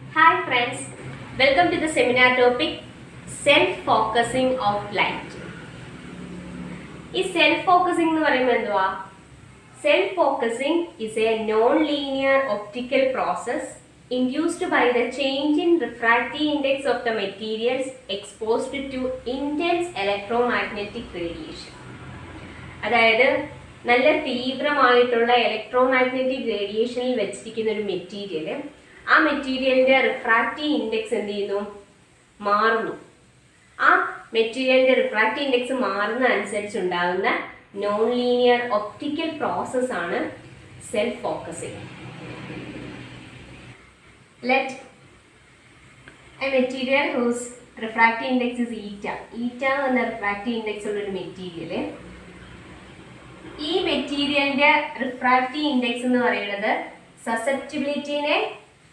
Hi friends, welcome to the seminar topic Self-Focusing of Light. ഈ self focusing എന്ന് പറയുമ്പോൾ എന്തുവാ? Self focusing is a non-linear optical process induced by the change in refractive index of the materials exposed to intense electromagnetic radiation. അതായത് നല്ല തീവ്രമായിട്ടുള്ള electromagnetic റേഡിയേഷനിൽ വെച്ചിരിക്കുന്ന ഒരു material, ആ മെറ്റീരിയലിന്റെ റിഫ്രാക്റ്റീവ് ഇൻഡെക്സ് എന്ത് ചെയ്യുന്നു? മാറുന്നു. ആ മെറ്റീരിയലിന്റെ റിഫ്രാക്റ്റീവ് ഇൻഡെക്സ് മാറുന്ന അനുസരിച്ചുണ്ടാകുന്ന നോൺ ലീനിയർ ഒപ്റ്റിക്കൽ പ്രോസസ് ആണ് self focusing. Let a material whose refractive index is eta. Eta എന്ന റിഫ്രാക്റ്റീവ് ഇൻഡെക്സ് ഉള്ള ഒരു മെറ്റീരിയൽ, ഈ മെറ്റീരിയലിന്റെ റിഫ്രാക്റ്റീവ് ഇൻഡെക്സ് എന്ന് പറയുന്നത് സസെപ്റ്റിബിലിറ്റിനെ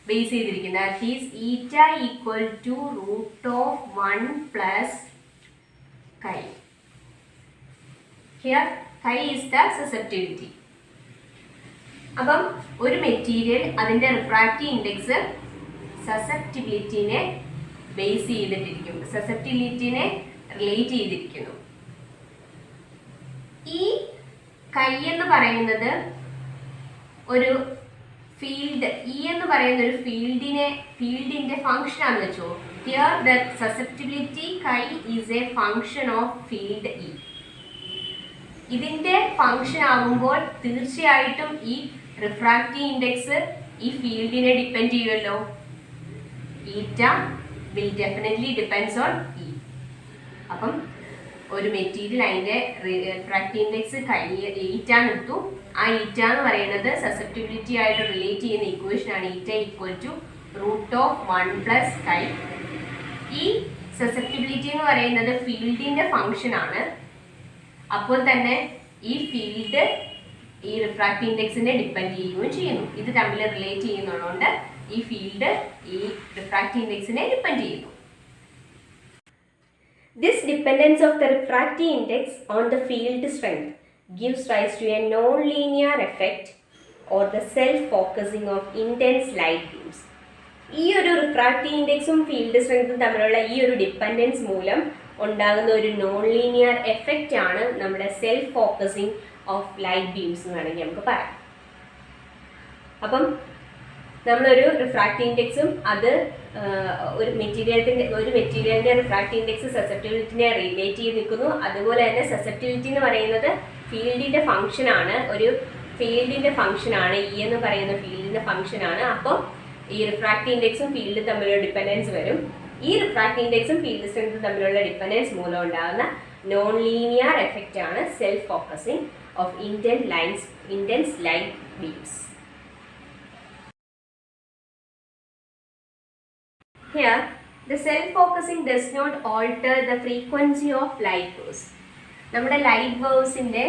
ബേസ് ചെയ്തിരിക്കുന്നത്. That is eta equal to √1 plus chi. Here chi is the susceptibility. അപ്പം ഒരു മെറ്റീരിയൽ അതിന്റെ റിഫ്രാക്റ്റീവ് ഇൻഡെക്സ് സസെപ്റ്റിബിലിറ്റിനെ ബേസ് ചെയ്തിട്ടിരിക്കും, സസെപ്റ്റിബിലിറ്റിനെ റിലേറ്റ് ചെയ്തിരിക്കുന്നു. ഈ chi എന്ന് പറയുന്നത് ഒരു ഫീൽഡ്, ഇ എന്ന് പറയുന്ന ഒരു ഫീൽഡിന്റെ ഫംഗ്ഷൻ ആണെന്ന് വെച്ചോ. Here the susceptibility chi is A function of field E. ഇതിന്റെ ഫംഗ്ഷൻ ആകുമ്പോൾ തീർച്ചയായിട്ടും ഈ റിഫ്രാക്റ്റീവ് ഇൻഡെക്സ് ഈ ഫീൽഡിനെ ഡിപ്പെൻഡ് ചെയ്യുമല്ലോ. ഈറ്റ will definitely depends on E. അപ്പം ഒരു മെറ്റീരിയൽ അതിന്റെ റിഫ്രാക്റ്റീവ് ഇൻഡെക്സ് ഈറ്റ എടുത്തു. ആ ഈറ്റ എന്ന് പറയുന്നത് സസെപ്റ്റിബിലിറ്റി ആയിട്ട് റിലേറ്റ് ചെയ്യുന്ന ഇക്വേഷൻ ആണ് ഈറ്റ ഈക്വൽ ടു √1 പ്ലസ് chi. ഈ സസെപ്റ്റിബിലിറ്റി എന്ന് പറയുന്നത് ഫീൽഡിന്റെ ഫംഗ്ഷൻ ആണ്. അപ്പോൾ തന്നെ ഈ ഫീൽഡ് ഈ റിഫ്രാക്റ്റീവ് ഇൻഡെക്സിനെ ഡിപ്പെൻഡ് ചെയ്യുകയും ചെയ്യുന്നു. ഇത് തമ്മിൽ റിലേറ്റ് ചെയ്യുന്നതുകൊണ്ട് ഈ ഫീൽഡ് ഈ റിഫ്രാക്റ്റീവ് ഇൻഡെക്സിനെ ഡിപ്പെൻഡ് ചെയ്യുന്നു. This dependence of the refractive index on the field strength gives rise to a non-linear effect or the self-focusing of intense light beams. ഈ ഒരു റിഫ്രാക്റ്റീവ് ഇൻഡെക്സും ഫീൽഡ് സ്ട്രെങ്ത്തും തമ്മിലുള്ള ഈ ഒരു ഡിപ്പെൻഡൻസ് മൂലം ഉണ്ടാകുന്ന ഒരു നോൺ ലീനിയർ എഫക്റ്റ് ആണ് നമ്മുടെ self focusing of light beams എന്ന് വേണമെങ്കിൽ നമുക്ക് പറയാം. അപ്പം നമ്മളൊരു റിഫ്രാക്റ്റീവ് ഇൻഡെക്സും അത് ഒരു മെറ്റീരിയലിന്റെ റിഫ്രാക്റ്റീവ് ഇൻഡെക്സ് സസെപ്റ്റിബിലിറ്റിനെ റിലേറ്റ് ചെയ്ത് നിൽക്കുന്നു. അതുപോലെ തന്നെ സസെപ്റ്റിബിലിറ്റി എന്ന് പറയുന്നത് ഫീൽഡിന്റെ ഫംഗ്ഷൻ ആണ്, ഒരു ഫീൽഡിന്റെ ഫംഗ്ഷൻ ആണ്, ഇ എന്ന് പറയുന്ന ഫീൽഡിന്റെ ഫംഗ്ഷൻ ആണ്. അപ്പം ഈ റിഫ്രാക്റ്റീവ് ഇൻഡെക്സും ഫീൽഡും തമ്മിലുള്ള ഡിപ്പെൻഡൻസ് വരും. ഈ റിഫ്രാക്റ്റീവ് ഇൻഡെക്സും ഫീൽഡ് സ്ട്രെങ്ത്തും തമ്മിലുള്ള ഡിപ്പെൻഡൻസ് മൂലം ഉണ്ടാകുന്ന നോൺ ലീനിയർ എഫക്റ്റ് ആണ് self focusing of intense light beams. Here, the self-focusing does not alter the frequency of light waves. നമ്മുടെ ലൈറ്റ് വേവ്സിൻ്റെ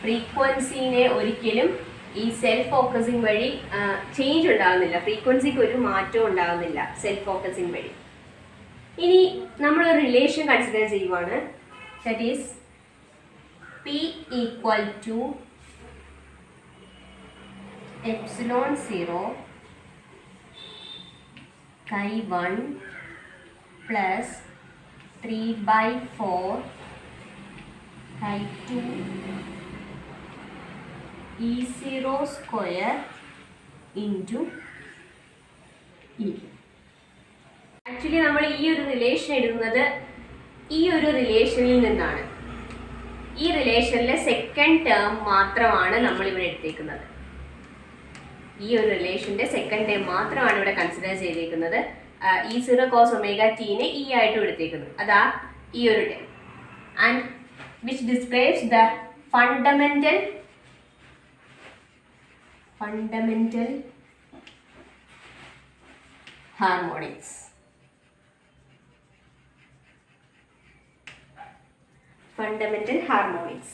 ഫ്രീക്വൻസിനെ ഒരിക്കലും ഈ സെൽഫ് ഫോക്കസിങ് വഴി ചേഞ്ച് ഉണ്ടാകുന്നില്ല, ഫ്രീക്വൻസിക്ക് ഒരു മാറ്റവും ഉണ്ടാകുന്നില്ല സെൽഫ് ഫോക്കസിങ് വഴി. ഇനി നമ്മളൊരു റിലേഷൻ കൺസിഡർ ചെയ്യുവാണ്. That is P equal to ε0 chi1 plus 3/4 chi2 E0 square into E. Actually നമ്മൾ ഈ ഒരു റിലേഷൻ എടുക്കുന്നത് ഈ ഒരു റിലേഷനിൽ നിന്നാണ്. ഈ റിലേഷനിലെ സെക്കൻഡ് ടേം മാത്രമാണ് നമ്മൾ ഇവിടെ എടുത്തേക്കുന്നത്. ഈ ഒരു റിലേഷന്റെ സെക്കൻഡ് ടേം മാത്രമാണ് ഇവിടെ കൺസിഡർ ചെയ്തിരിക്കുന്നത്. E0 cos ωt നെ ഇ ആയിട്ട് എടുത്തേക്കുന്നത്, അതാ ഈ ഒരു term. And which describes the fundamental harmonics. Fundamental harmonics.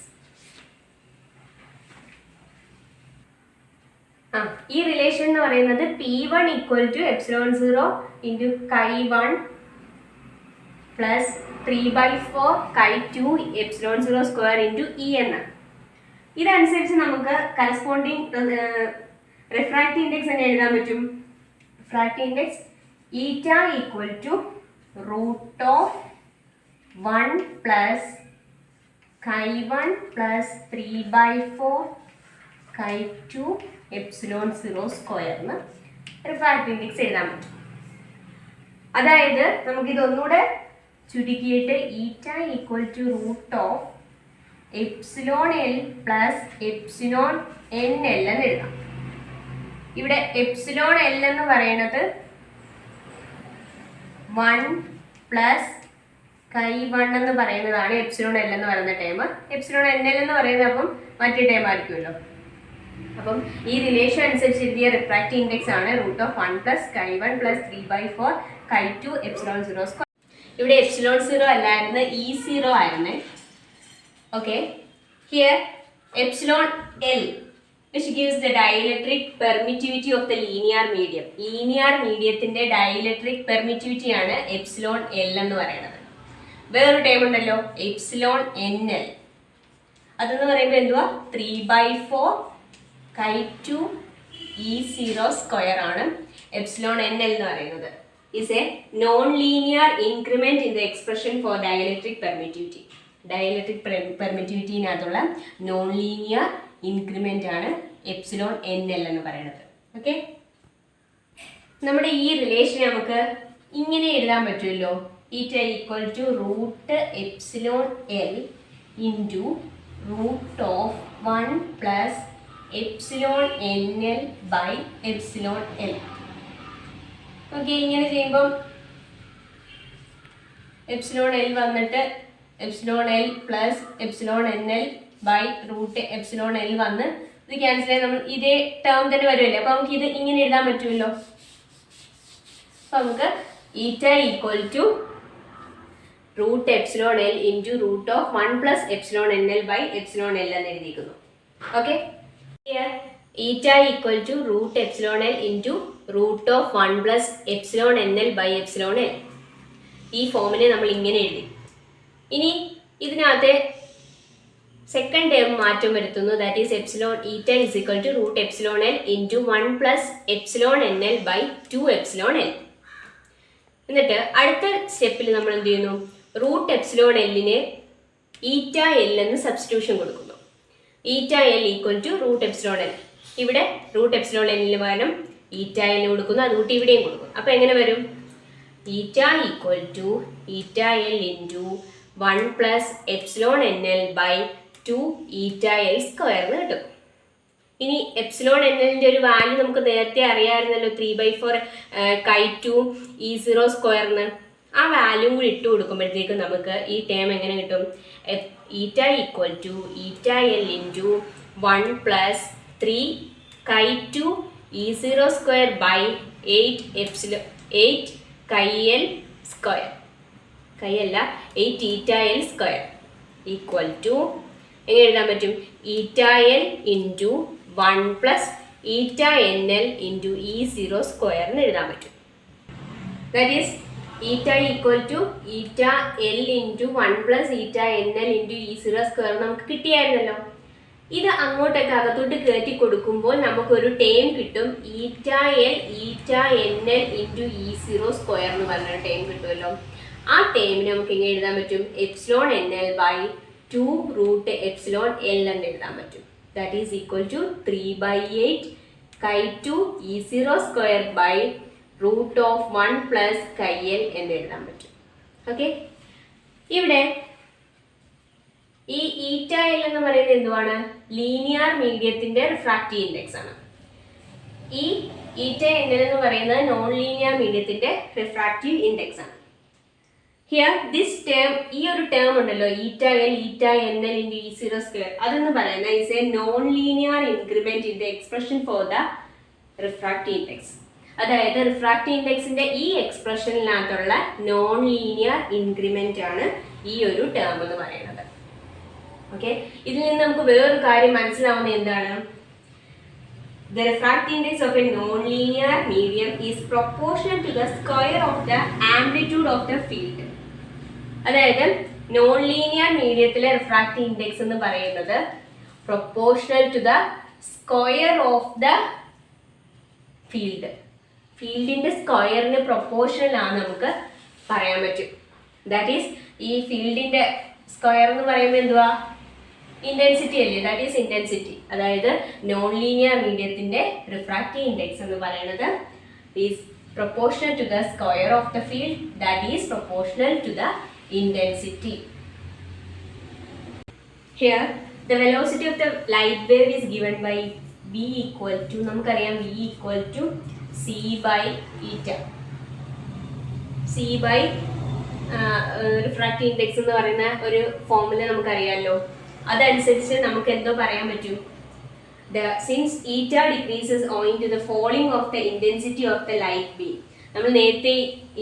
ഈ റിലേഷൻ എന്ന് പറയുന്നത് P1 equal to ε0 into chi1 plus 3/4 chi2 ε0 square into E എന്നാണ്. ഇതനുസരിച്ച് നമുക്ക് കറസ്പോണ്ടിങ് റിഫ്രാക്റ്റീവ് ഇൻഡെക്സ് എങ്ങനെ എഴുതാൻ പറ്റും? Refractive index eta equal to root of 1 plus chi1 plus 3/4 chi2 epsilon 0 സ്ക്വയറിന് റിഫ്രാക്റ്റീവ് ഇൻഡെക്സ് എഴുതാൻ പറ്റും. അതായത് നമുക്കിതൊന്നുകൂടെ ചുരുക്കിയിട്ട് eta equal to root of epsilon L plus epsilon N L എന്ന് എഴുതാം. ഇവിടെ എപ്സിലോൺ എൽ എന്ന് പറയുന്നത് 1 പ്ലസ് chi1 എന്ന് പറയുന്നതാണ് എപ്സിലോൺ എൽ എന്ന് പറയുന്ന ടേം. എപ്സിലോൺ എൻ എൽ എന്ന് പറയുന്നത് അപ്പം മറ്റേ ടേം ആയിരിക്കുമല്ലോ. അപ്പം ഈ റിലേഷൻ അനുസരിച്ച് എഴുതിയ റിഫ്രാക്റ്റീവ് ഇൻഡെക്സ് ആണ് root of 1 plus chi1 plus 3/4 chi2 epsilon 0 square. ഇവിടെ എപ്സിലോൺ 0 അല്ലായിരുന്നു, E0 ആയിരുന്നു. Okay, here epsilon L which gives the dielectric permittivity of the linear medium. Linear മീഡിയത്തിന്റെ ഡയലക്ട്രിക് പെർമിറ്റിവിറ്റി ആണ് എപ്സിലോൺ എൽ എന്ന് പറയുന്നത്. വേറൊരു ടേം ഉണ്ടല്ലോ എപ്സിലോൺ എൻ എൽ, അതെന്ന് പറയുമ്പോൾ എന്തുവാ 3/4 chi2 E0 സ്ക്വയർ ആണ് എപ്സിലോൺ എൻ എൽ എന്ന് പറയുന്നത്. is a non-linear increment in the expression for dielectric permittivity. Dielectric പെർമിറ്റിവിറ്റിനകത്തുള്ള നോൺ ലീനിയർ ഇൻക്രിമെന്റ് ആണ് എപ്സിലോൺ എൻ എൽ എന്ന് പറയുന്നത്. ഓക്കെ, നമ്മുടെ ഈ റിലേഷൻ നമുക്ക് ഇങ്ങനെ എഴുതാൻ പറ്റുമല്ലോ. Eta equal to root epsilon L into root of 1 plus epsilon N L by epsilon L. Okay, ഇങ്ങനെ ചെയ്യുമ്പം എപ്സിലോൺ എൽ വന്നിട്ട് epsilon L plus epsilon N L by root epsilon L വന്ന് ഇത് ക്യാൻസൽ ചെയ്ത് നമ്മൾ ഇതേ ടേം തന്നെ വരുമല്ലേ. അപ്പോൾ നമുക്ക് ഇത് ഇങ്ങനെ എഴുതാൻ പറ്റുമല്ലോ. അപ്പോൾ നമുക്ക് eta equal to root epsilon L into root of 1 plus epsilon N L by epsilon L എന്ന് എഴുതിയിരിക്കുന്നു. Okay, eta equal to root epsilon L into root of 1 plus epsilon N L by epsilon L. ഈ ഫോമിനെ നമ്മൾ ഇങ്ങനെ എഴുതി. ഇനി ഇതിനകത്ത് second term മാറ്റം വരുത്തുന്നു. That is epsilon eta is equal to root epsilon L into 1 plus epsilon N L by 2 epsilon L. എന്നിട്ട് അടുത്ത സ്റ്റെപ്പിൽ നമ്മൾ എന്ത് ചെയ്യുന്നു, റൂട്ട് എപ്സിലോൺ എല്ലിന് ഈറ്റ എൽ എന്ന് സബ്സ്റ്റിറ്റ്യൂഷൻ കൊടുക്കുന്നു. Eta L equal to root epsilon L. ഇവിടെ റൂട്ട് എപ്സിലോൺ എല്ലിന് പകരം ഈറ്റ എൽ കൊടുക്കുന്നു, അതുകൂട്ടി ഇവിടെയും കൊടുക്കും. അപ്പോൾ എങ്ങനെ വരും, eta equal to eta L into 1 plus epsilon N L by 2 eta L സ്ക്വയർന്ന് കിട്ടും. ഇനി എപ്സിലോൺ എൻ എല്ലിൻ്റെ ഒരു വാല്യൂ നമുക്ക് നേരത്തെ അറിയാമായിരുന്നല്ലോ, 3/4 chi2 E0 സ്ക്വയറിന്. ആ വാല്യൂ കൂടി ഇട്ട് കൊടുക്കുമ്പോഴത്തേക്കും നമുക്ക് ഈ ടേം എങ്ങനെ കിട്ടും, eta equal to eta L into 1 plus 3 chi2 E0 square by 8 chi l square, chi അല്ല 8 ഈറ്റ എൽ സ്ക്വയർ ഈക്വൽ ടു എങ്ങനെ എഴുതാൻ പറ്റും, ഈറ്റ എൽ ഇൻറ്റു 1 പ്ലസ് ഈറ്റ എൻ എൽ ഇൻറ്റു E0 സ്ക്വയറിന് എഴുതാൻ പറ്റും. That is eta equal to eta L into 1 plus ഈറ്റ N L into E0 square നമുക്ക് കിട്ടിയായിരുന്നല്ലോ. ഇത് അങ്ങോട്ടൊക്കെ അകത്തോട്ട് കയറ്റി കൊടുക്കുമ്പോൾ നമുക്കൊരു ടേം കിട്ടും, ഈറ്റ എൽ ഈറ്റ N L into E0 square എന്ന് പറഞ്ഞൊരു ടേം കിട്ടുമല്ലോ. ആ ടേമിന് നമുക്ക് എങ്ങനെ എഴുതാൻ പറ്റും, epsilon N L by 2 root epsilon L എന്ന് എഴുതാൻ പറ്റും. That is equal to 3/8 chi2 E0 square by root of 1 plus chi l എന്ന് എഴുതാൻ പറ്റും. ഓക്കെ, ഇവിടെ ഈ ഈറ്റ എൽ എന്ന് പറയുന്നത് എന്തുവാണ്, ലീനിയർ മീഡിയത്തിന്റെ റിഫ്രാക്റ്റീവ് ഇൻഡെക്സ് ആണ്. ഈ ഈറ്റ എൻ എൽ എന്ന് പറയുന്നത് നോൺ ലീനിയർ മീഡിയത്തിന്റെ റിഫ്രാക്റ്റീവ് ഇൻഡെക്സ് ആണ്. ഹിയർ ദിസ് ടേം, ഈ ഒരു ടേം ഉണ്ടല്ലോ ഈറ്റ എൽ ഈറ്റ N L into E0 square, അതെന്ന് പറയുന്നത് is A non linear increment in the expression for the refractive index. അതായത് റിഫ്രാക്റ്റീവ് ഇൻഡെക്സിന്റെ ഈ എക്സ്പ്രഷനിനകത്തുള്ള നോൺ ലീനിയർ ഇൻക്രിമെന്റ് ആണ് ഈ ഒരു ടേം എന്ന് പറയുന്നത്. ഓക്കെ, ഇതിൽ നിന്ന് നമുക്ക് വേറൊരു കാര്യം മനസ്സിലാവുന്നത് എന്താണ്, the refractive index of a non-linear medium is proportional to the square of the amplitude of the field. അതായത് നോൺ ലീനിയർ മീഡിയത്തിലെ റിഫ്രാക്റ്റീവ് ഇൻഡെക്സ് എന്ന് പറയുന്നത് proportional to the square of the field. ഫീൽഡിന്റെ സ്ക്വയറിന് പ്രൊപ്പോർഷണൽ ആണ് നമുക്ക് പറയാൻ പറ്റും. ദാറ്റ് ഈസ് ഈ ഫീൽഡിന്റെ സ്ക്വയർ എന്ന് പറയുമ്പോൾ എന്തുവാ, ഇന്റൻസിറ്റി അല്ലേ, ദാറ്റ് ഈസ് ഇന്റൻസിറ്റി. അതായത് നോൺ ലീനിയർ മീഡിയത്തിന്റെ റിഫ്രാക്റ്റീവ് ഇൻഡെക്സ് എന്ന് പറയുന്നത് is proportional to the square of the field, that is proportional to the intensity. Here the velocity of the light wave is given by v equal to, നമുക്കറിയാം v equal to c by eta. c by refractive index എന്ന് പറയുന്ന ഒരു formula നമുക്കറിയാമല്ലോ. അതനുസരിച്ച് നമുക്ക് എന്തോ പറയാൻ പറ്റും, since eta decreases owing to the falling of the intensity of the light beam. നമ്മൾ നേരത്തെ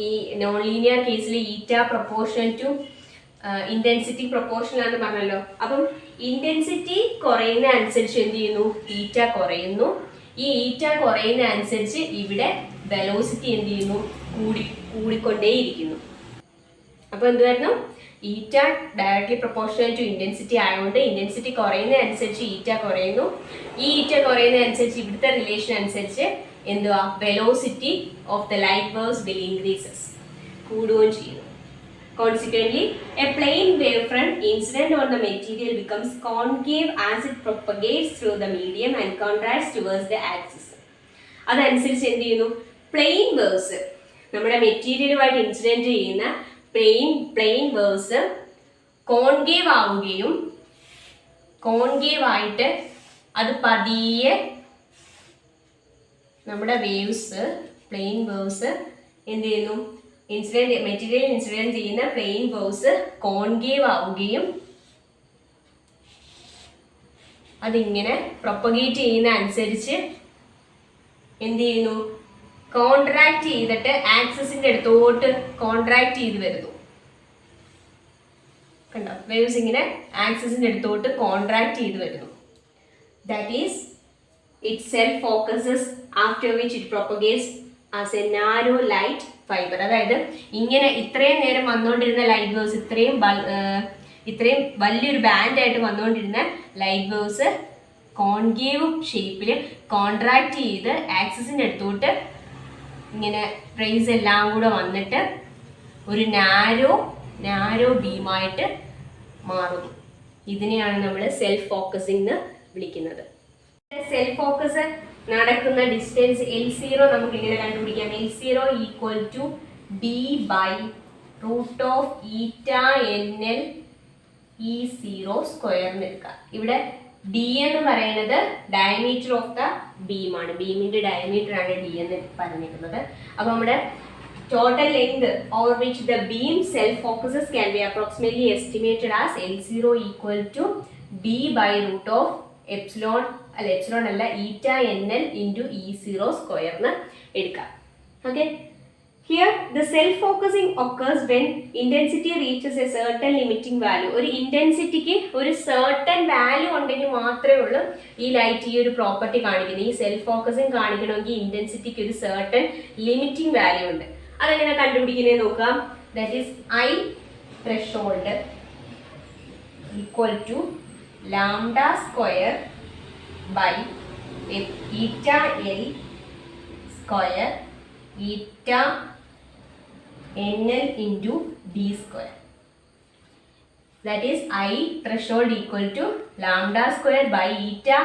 ഈ നോൺ ലീനിയർ കേസിൽ ഈറ്റ പ്രൊപ്പോർഷണൽ ടു ഇന്റൻസിറ്റി പ്രൊപ്പോർഷണൽ ആണെന്ന് പറഞ്ഞല്ലോ. അപ്പം ഇന്റൻസിറ്റി കുറയുന്ന അനുസരിച്ച് എന്ത് ചെയ്യുന്നു, ഈറ്റ കുറയുന്നു. ഈ ഈറ്റ കുറയുന്ന അനുസരിച്ച് ഇവിടെ വെലോസിറ്റി എന്ത് ചെയ്യുന്നു, കൂടിക്കൊണ്ടേയിരിക്കുന്നു. അപ്പോൾ എന്തുവായിരുന്നു, ഈറ്റ ഡയറക്ട്ലി പ്രൊപ്പോർഷണൽ ടു ഇന്റൻസിറ്റി ആയതുകൊണ്ട് ഇന്റൻസിറ്റി കുറയുന്ന അനുസരിച്ച് ഈറ്റ കുറയുന്നു. ഈ ഈറ്റ കുറയുന്ന അനുസരിച്ച് ഇവിടുത്തെ റിലേഷൻ അനുസരിച്ച് എന്തുവാ, velocity of the light waves will increases, കൂടുകയും ചെയ്യുന്നു. Consequently, a plane wavefront incident on the material becomes concave as it propagates through the medium and contracts towards the axis. അതനുസരിച്ച് എന്ത് ചെയ്യുന്നു, പ്ലെയിൻ വേവ്സ് നമ്മുടെ മെറ്റീരിയലുമായിട്ട് incident ചെയ്യുന്ന plain waves concave ആവുകയും concave ആയിട്ട് അത് പതിയെ നമ്മുടെ വേവ്സ് പ്ലെയിൻ വേവ്സ് എന്ത് ചെയ്യുന്നു, മെറ്റീരിയൽ ഇൻസിഡൻറ്റ് ചെയ്യുന്ന പ്ലെയിൻ വേവ്സ് കോൺകേവ് ആവുകയും അതിങ്ങനെ പ്രൊപ്പഗേറ്റ് ചെയ്യുന്ന അനുസരിച്ച് എന്ത് ചെയ്യുന്നു, കോൺട്രാക്ട് ചെയ്തിട്ട് ആക്സിസിന്റെ അടുത്തോട്ട് കോൺട്രാക്ട് ചെയ്ത് വരുന്നു. കണ്ടോ, വേവ്സ് ഇങ്ങനെ ആക്സിസിന്റെ അടുത്തോട്ട് കോൺട്രാക്ട് ചെയ്ത് വരുന്നു. That is it self focuses after which it propagates as A narrow light fibre. അതായത് ഇങ്ങനെ ഇത്രയും നേരം വന്നുകൊണ്ടിരുന്ന ലൈറ്റ് വേവ്സ്, ഇത്രയും വലിയൊരു ബാൻഡായിട്ട് വന്നുകൊണ്ടിരുന്ന ലൈറ്റ് വേവ്സ് കോൺകേവ് ഷേപ്പിൽ കോൺട്രാക്ട് ചെയ്ത് ആക്സിസിന്റെ അടുത്തോട്ട് ഇങ്ങനെ റേസ് എല്ലാം കൂടെ വന്നിട്ട് ഒരു നാരോ ബീമായിട്ട് മാറുന്നു. ഇതിനെയാണ് നമ്മൾ സെൽഫ് ഫോക്കസിംഗ് എന്ന് വിളിക്കുന്നത്. സെൽഫ് ഫോക്കസ് നടക്കുന്ന ഡിസ്റ്റൻസ് L0 നമുക്ക് ഇങ്ങനെ കണ്ടുപിടിക്കാം. L0 equal to d by root of eta NL E0 സ്ക്വയറിന് എടുക്കാം. ഇവിടെ d എന്ന് പറയുന്നത് ഡയമീറ്റർ ഓഫ് ദ ബീമാണ്, ബീമിന്റെ ഡയമീറ്റർ ആണ് d എന്ന് പറഞ്ഞിരിക്കുന്നത്. അപ്പോൾ നമ്മുടെ total length over which the beam self focuses can be approximately estimated as L0 equal to d by root of epsilon അല്ല ഈറ്റ NL ഇൻറ്റു E0 സ്ക്വയറിന് എടുക്കാം. Okay, here the self-focusing occurs when intensity reaches a certain limiting value. ഒരു ഇന്റൻസിറ്റിക്ക് ഒരു certain value ഉണ്ടെങ്കിൽ മാത്രമേ ഉള്ളൂ ഈ light ഈ ഒരു പ്രോപ്പർട്ടി കാണിക്കുന്നത്. ഈ സെൽഫ് ഫോക്കസിങ് കാണിക്കണമെങ്കിൽ ഇന്റൻസിറ്റിക്ക് ഒരു certain ലിമിറ്റിംഗ് വാല്യൂ ഉണ്ട്. അതെങ്ങനെ കണ്ടുപിടിക്കുന്നത് നോക്കാം. That is I threshold equal to lambda square by eta L square eta NL into D square. That is I threshold equal to lambda square by eta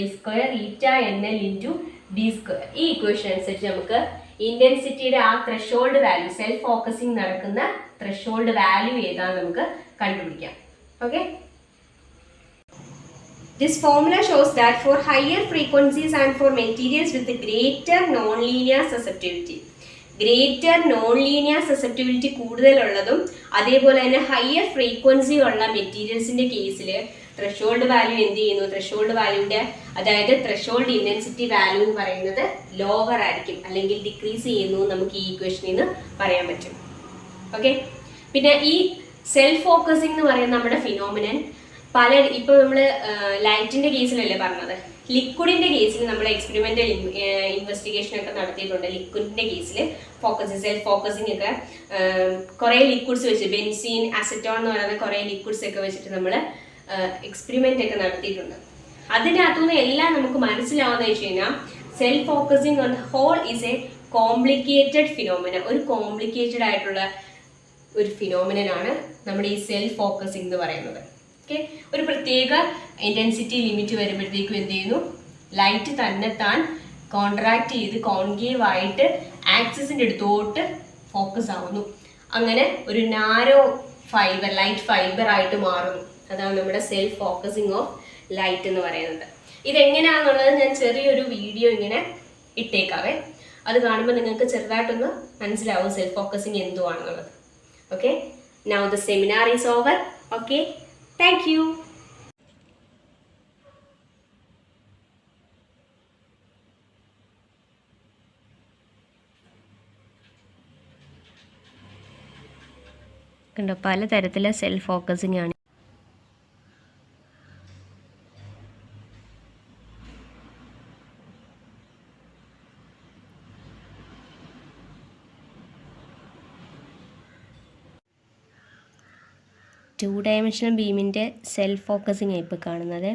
L square eta NL into D square. ഈ equation അനുസരിച്ച് നമുക്ക് ഇന്റൻസിറ്റിയുടെ ആ threshold value, self focusing നടക്കുന്ന threshold value ഏതാണെന്ന് നമുക്ക് കണ്ടുപിടിക്കാം. Okay, this formula shows that for higher frequencies and for materials with greater non-linear susceptibility, greater non linear susceptibility കൂടുതലുള്ളതും അതേപോലെ തന്നെ ഹയർ ഫ്രീക്വൻസി ഉള്ള മെറ്റീരിയൽസിന്റെ കേസിൽ ത്രെഷോൾഡ് വാല്യൂ എന്ത് ചെയ്യുന്നു, ത്രെഷോൾഡ് വാല്യൂന്റെ അതായത് ത്രെഷോൾഡ് ഇന്റൻസിറ്റി വാല്യൂ എന്ന് പറയുന്നത് ലോവർ ആയിരിക്കും അല്ലെങ്കിൽ ഡിക്രീസ് ചെയ്യുന്നു നമുക്ക് ഈ ഇക്വേഷനിൽ നിന്ന് പറയാൻ പറ്റും. ഓക്കെ, പിന്നെ ഈ സെൽഫ് ഫോക്കസിംഗ് എന്ന് പറയുന്ന നമ്മുടെ ഫിനോമിനൻ ഇപ്പോൾ നമ്മൾ ലൈറ്റിന്റെ കേസിലല്ലേ പറഞ്ഞത്, ലിക്വിഡിന്റെ കേസിൽ നമ്മൾ എക്സ്പെരിമെന്റൽ ഇൻവെസ്റ്റിഗേഷൻ ഒക്കെ നടത്തിയിട്ടുണ്ട്. ലിക്വിഡിന്റെ കേസിൽ സെൽഫ് ഫോക്കസിംഗ് ഒക്കെ കുറേ ലിക്വിഡ്സ് വെച്ച് ബെൻസീൻ, അസറ്റോൺ എന്ന് പറയുന്ന കുറേ ലിക്വിഡ്സ് ഒക്കെ വെച്ചിട്ട് നമ്മൾ എക്സ്പെരിമെന്റ് ഒക്കെ നടത്തിയിട്ടുണ്ട്. അതിനകത്തുനിന്ന് എല്ലാം നമുക്ക് മനസ്സിലാവുന്ന വെച്ച് കഴിഞ്ഞാൽ self focusing on the whole is a complicated phenomena, ഒരു കോംപ്ലിക്കേറ്റഡ് ആയിട്ടുള്ള ഒരു ഫിനോമിനാണ് നമ്മുടെ ഈ സെൽഫ് ഫോക്കസിങ് എന്ന് പറയുന്നത്. ഓക്കെ, ഒരു പ്രത്യേക ഇൻറ്റൻസിറ്റി ലിമിറ്റ് വരുമ്പോഴത്തേക്കും എന്ത് ചെയ്യുന്നു, ലൈറ്റ് തന്നെത്താൻ കോൺട്രാക്ട് ചെയ്ത് കോൺകേവ് ആയിട്ട് ആക്സിസിൻ്റെ അടുത്തോട്ട് ഫോക്കസ് ആവുന്നു. അങ്ങനെ ഒരു നാരോ ഫൈബർ, ലൈറ്റ് ഫൈബർ ആയിട്ട് മാറുന്നു. അതാണ് നമ്മുടെ സെൽഫ് ഫോക്കസിങ് ഓഫ് ലൈറ്റ് എന്ന് പറയുന്നത്. ഇതെങ്ങനെയാണെന്നുള്ളത് ഞാൻ ചെറിയൊരു വീഡിയോ ഇങ്ങനെ ഇട്ടേക്കാവേ. അത് കാണുമ്പോൾ നിങ്ങൾക്ക് ചെറുതായിട്ടൊന്ന് മനസ്സിലാവും സെൽഫ് ഫോക്കസിങ് എന്തുവാണെന്നുള്ളത്. Okay, now the seminar is over. Okay, thank you. കണ്ടോ, പലതരത്തിലെ സെൽഫ് ഫോക്കസിങ് ആണ്. ടു ഡയമെൻഷണൽ ബീമിൻ്റെ സെൽഫ് ഫോക്കസിങ് ഇപ്പോൾ കാണുന്നത്.